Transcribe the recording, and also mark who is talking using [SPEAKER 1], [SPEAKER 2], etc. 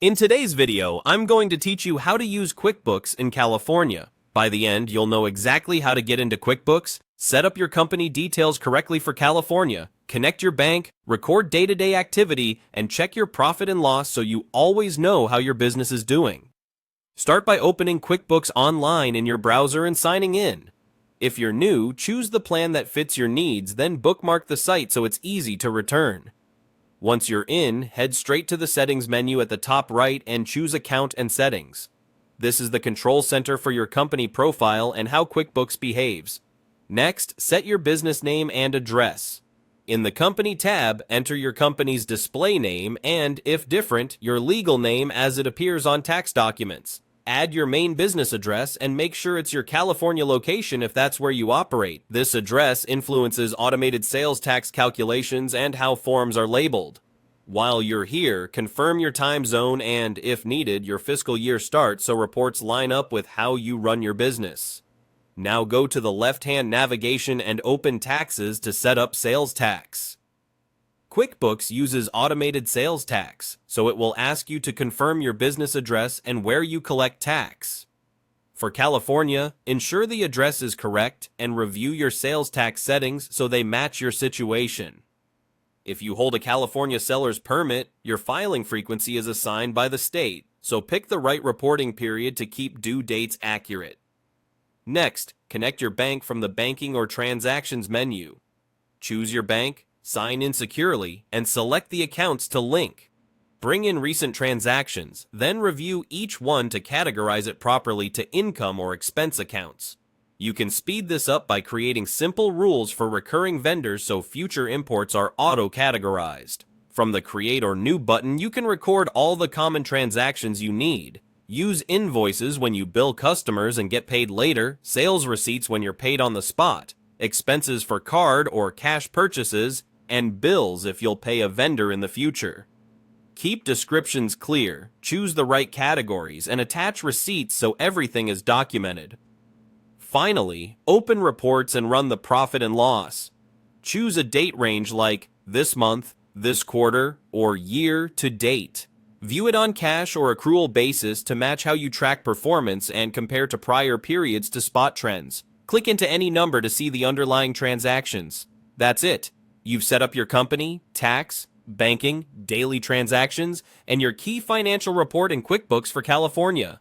[SPEAKER 1] In today's video, I'm going to teach you how to use QuickBooks in California. By the end, you'll know exactly how to get into QuickBooks, set up your company details correctly for California, connect your bank, record day-to-day activity, and check your profit and loss so you always know how your business is doing. Start by opening QuickBooks Online in your browser and signing in. If you're new, choose the plan that fits your needs, then bookmark the site so it's easy to return. Once you're in, head straight to the Settings menu at the top right and choose Account and Settings. This is the control center for your company profile and how QuickBooks behaves. Next, set your business name and address. In the Company tab, enter your company's display name and, if different, your legal name as it appears on tax documents. Add your main business address and make sure it's your California location if that's where you operate. This address influences automated sales tax calculations and how forms are labeled. While you're here, confirm your time zone and, if needed, your fiscal year start so reports line up with how you run your business. Now go to the left-hand navigation and open Taxes to set up sales tax. QuickBooks uses automated sales tax, so it will ask you to confirm your business address and where you collect tax. For California, ensure the address is correct and review your sales tax settings so they match your situation. If you hold a California seller's permit, your filing frequency is assigned by the state, so pick the right reporting period to keep due dates accurate. Next, connect your bank from the Banking or Transactions menu. Choose your bank, sign in securely, and select the accounts to link. Bring in recent transactions, then review each one to categorize it properly to income or expense accounts. You can speed this up by creating simple rules for recurring vendors so future imports are auto-categorized. From the Create or New button, you can record all the common transactions you need. Use invoices when you bill customers and get paid later, sales receipts when you're paid on the spot, expenses for card or cash purchases, and bills if you'll pay a vendor in the future. Keep descriptions clear, choose the right categories, and attach receipts so everything is documented. Finally, open reports and run the profit and loss. Choose a date range like this month, this quarter, or year to date. View it on cash or accrual basis to match how you track performance and compare to prior periods to spot trends. Click into any number to see the underlying transactions. That's it. You've set up your company, tax, banking, daily transactions, and your key financial report in QuickBooks for California.